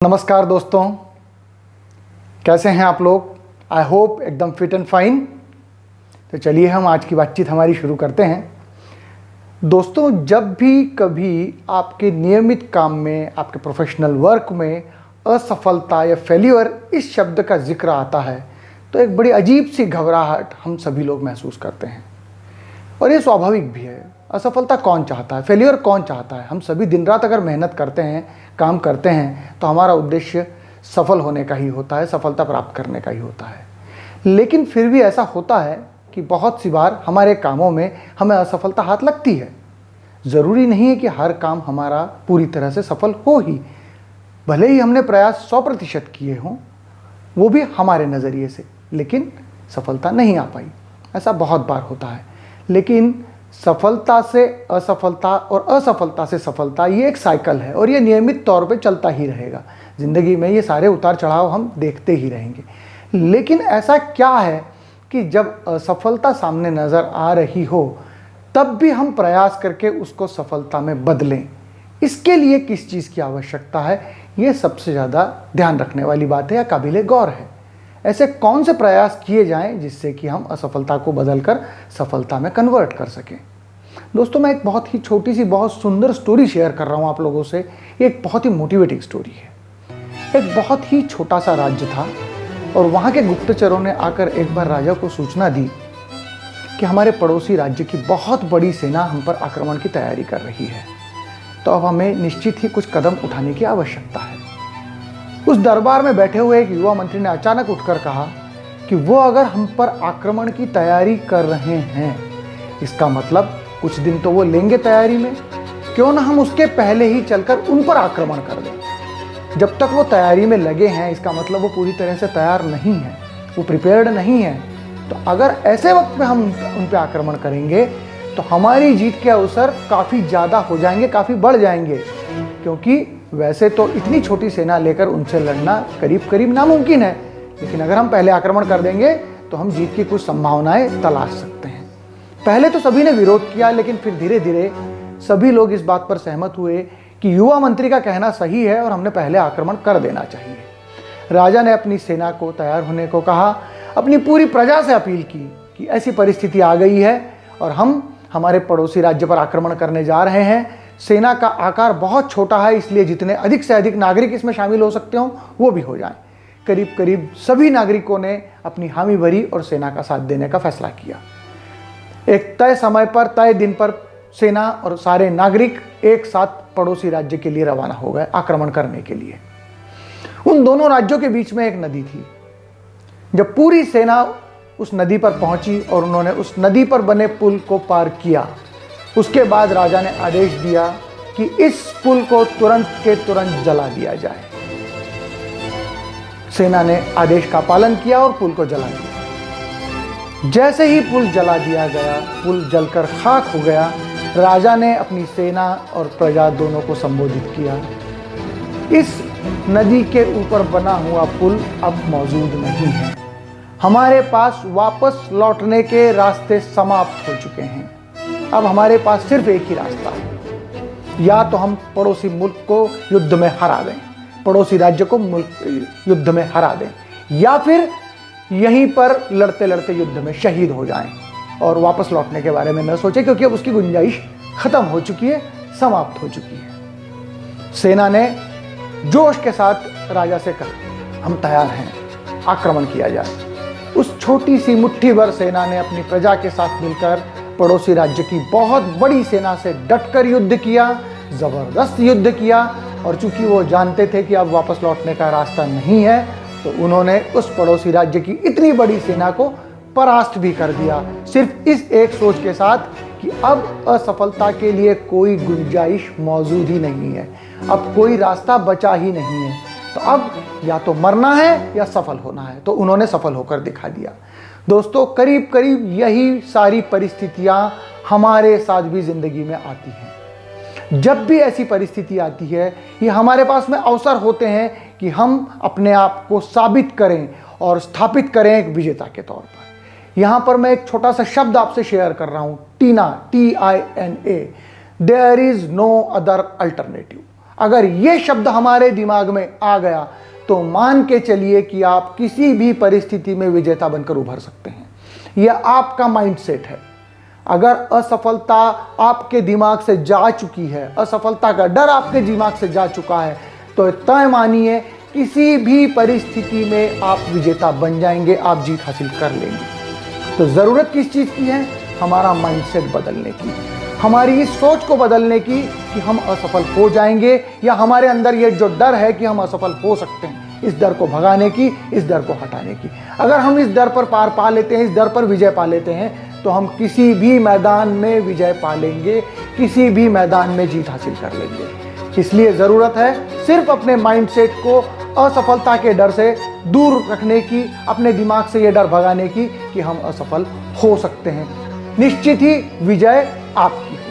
नमस्कार दोस्तों, कैसे हैं आप लोग। आई होप एकदम फिट एंड फाइन। तो चलिए हम आज की बातचीत हमारी शुरू करते हैं। दोस्तों, जब भी कभी आपके नियमित काम में, आपके प्रोफेशनल वर्क में असफलता या फेल्यूर इस शब्द का जिक्र आता है तो एक बड़ी अजीब सी घबराहट हम सभी लोग महसूस करते हैं। और ये स्वाभाविक भी है। असफलता कौन चाहता है, फेल्यूर कौन चाहता है। हम सभी दिन रात अगर मेहनत करते हैं, काम करते हैं तो हमारा उद्देश्य सफल होने का ही होता है, सफलता प्राप्त करने का ही होता है। लेकिन फिर भी ऐसा होता है कि बहुत सी बार हमारे कामों में हमें असफलता हाथ लगती है। ज़रूरी नहीं है कि हर काम हमारा पूरी तरह से सफल हो ही, भले ही हमने प्रयास 100% किए हों, वो भी हमारे नज़रिए से, लेकिन सफलता नहीं आ पाई। ऐसा बहुत बार होता है। लेकिन सफलता से असफलता और असफलता से सफलता, ये एक साइकिल है और ये नियमित तौर पे चलता ही रहेगा। ज़िंदगी में ये सारे उतार चढ़ाव हम देखते ही रहेंगे। लेकिन ऐसा क्या है कि जब असफलता सामने नज़र आ रही हो तब भी हम प्रयास करके उसको सफलता में बदलें। इसके लिए किस चीज़ की आवश्यकता है, ये सबसे ज़्यादा ध्यान रखने वाली बात है या काबिले गौर है। ऐसे कौन से प्रयास किए जाएं जिससे कि हम असफलता को बदलकर सफलता में कन्वर्ट कर सकें। दोस्तों, मैं एक बहुत ही छोटी सी बहुत सुंदर स्टोरी शेयर कर रहा हूं आप लोगों से। ये एक बहुत ही मोटिवेटिंग स्टोरी है। एक बहुत ही छोटा सा राज्य था और वहां के गुप्तचरों ने आकर एक बार राजा को सूचना दी कि हमारे पड़ोसी राज्य की बहुत बड़ी सेना हम पर आक्रमण की तैयारी कर रही है, तो अब हमें निश्चित ही कुछ कदम उठाने की आवश्यकता है। उस दरबार में बैठे हुए एक युवा मंत्री ने अचानक उठकर कहा कि वो अगर हम पर आक्रमण की तैयारी कर रहे हैं, इसका मतलब कुछ दिन तो वो लेंगे तैयारी में, क्यों ना हम उसके पहले ही चलकर उन पर आक्रमण कर दें। जब तक वो तैयारी में लगे हैं, इसका मतलब वो पूरी तरह से तैयार नहीं है, वो प्रिपेयर्ड नहीं है। तो अगर ऐसे वक्त में हम उन पर आक्रमण करेंगे तो हमारी जीत के अवसर काफ़ी ज़्यादा हो जाएंगे, काफ़ी बढ़ जाएंगे, क्योंकि वैसे तो इतनी छोटी सेना लेकर उनसे लड़ना करीब करीब नामुमकिन है। लेकिन अगर हम पहले आक्रमण कर देंगे तो हम जीत की कुछ संभावनाएं तलाश सकते हैं। पहले तो सभी ने विरोध किया, लेकिन फिर धीरे धीरे सभी लोग इस बात पर सहमत हुए कि युवा मंत्री का कहना सही है और हमने पहले आक्रमण कर देना चाहिए। राजा ने अपनी सेना को तैयार होने को कहा, अपनी पूरी प्रजा से अपील की कि ऐसी परिस्थिति आ गई है और हम हमारे पड़ोसी राज्य पर आक्रमण करने जा रहे हैं। सेना का आकार बहुत छोटा है, इसलिए जितने अधिक से अधिक नागरिक इसमें शामिल हो सकते हो वो भी हो जाएं। करीब करीब सभी नागरिकों ने अपनी हामी भरी और सेना का साथ देने का फैसला किया। एक तय समय पर, तय दिन पर सेना और सारे नागरिक एक साथ पड़ोसी राज्य के लिए रवाना हो गए आक्रमण करने के लिए। उन दोनों राज्यों के बीच में एक नदी थी। जब पूरी सेना उस नदी पर पहुंची और उन्होंने उस नदी पर बने पुल को पार किया, उसके बाद राजा ने आदेश दिया कि इस पुल को तुरंत के तुरंत जला दिया जाए। सेना ने आदेश का पालन किया और पुल को जला दिया। जैसे ही पुल जला दिया गया, पुल जलकर खाक हो गया। राजा ने अपनी सेना और प्रजा दोनों को संबोधित किया, इस नदी के ऊपर बना हुआ पुल अब मौजूद नहीं है। हमारे पास वापस लौटने के रास्ते समाप्त हो चुके हैं। अब हमारे पास सिर्फ एक ही रास्ता है, या तो हम पड़ोसी मुल्क को युद्ध में हरा दें, पड़ोसी राज्य को युद्ध में हरा दें, या फिर यहीं पर लड़ते लड़ते युद्ध में शहीद हो जाएं और वापस लौटने के बारे में न सोचें, क्योंकि अब उसकी गुंजाइश खत्म हो चुकी है, समाप्त हो चुकी है। सेना ने जोश के साथ राजा से कहा, हम तैयार हैं, आक्रमण किया जाए। उस छोटी सी मुट्ठी भर सेना ने अपनी प्रजा के साथ मिलकर पड़ोसी राज्य की बहुत बड़ी सेना से डटकर युद्ध किया, जबरदस्त युद्ध किया। और चूंकि वो जानते थे कि अब वापस लौटने का रास्ता नहीं है, तो उन्होंने उस पड़ोसी राज्य की इतनी बड़ी सेना को परास्त भी कर दिया, सिर्फ इस एक सोच के साथ कि अब असफलता के लिए कोई गुंजाइश मौजूद ही नहीं है, अब कोई रास्ता बचा ही नहीं है। तो अब या तो मरना है या सफल होना है। तो उन्होंने सफल होकर दिखा दिया। दोस्तों, करीब करीब यही सारी परिस्थितियां हमारे साथ भी जिंदगी में आती हैं। जब भी ऐसी परिस्थिति आती है, ये हमारे पास में अवसर होते हैं कि हम अपने आप को साबित करें और स्थापित करें एक विजेता के तौर पर। यहाँ पर मैं एक छोटा सा शब्द आपसे शेयर कर रहा हूँ, TINA, TINA। There is no other alternative. अगर ये शब्द हमारे दिमाग में आ गया तो मान के चलिए कि आप किसी भी परिस्थिति में विजेता बनकर उभर सकते हैं। यह आपका माइंडसेट है। अगर असफलता आपके दिमाग से जा चुकी है, असफलता का डर आपके दिमाग से जा चुका है, तो तय मानिए किसी भी परिस्थिति में आप विजेता बन जाएंगे, आप जीत हासिल कर लेंगे। तो ज़रूरत किस चीज़ की है? हमारा माइंडसेट बदलने की, हमारी इस सोच को बदलने की कि हम असफल हो जाएंगे, या हमारे अंदर ये जो डर है कि हम असफल हो सकते हैं, इस डर को भगाने की, इस डर को हटाने की। अगर हम इस डर पर पार पा लेते हैं, इस डर पर विजय पा लेते हैं, तो हम किसी भी मैदान में विजय पा लेंगे, किसी भी मैदान में जीत हासिल कर लेंगे। इसलिए ज़रूरत है सिर्फ अपने माइंडसेट को असफलता के डर से दूर रखने की, अपने दिमाग से ये डर भगाने की कि हम असफल हो सकते हैं। निश्चित ही विजय आपकी है।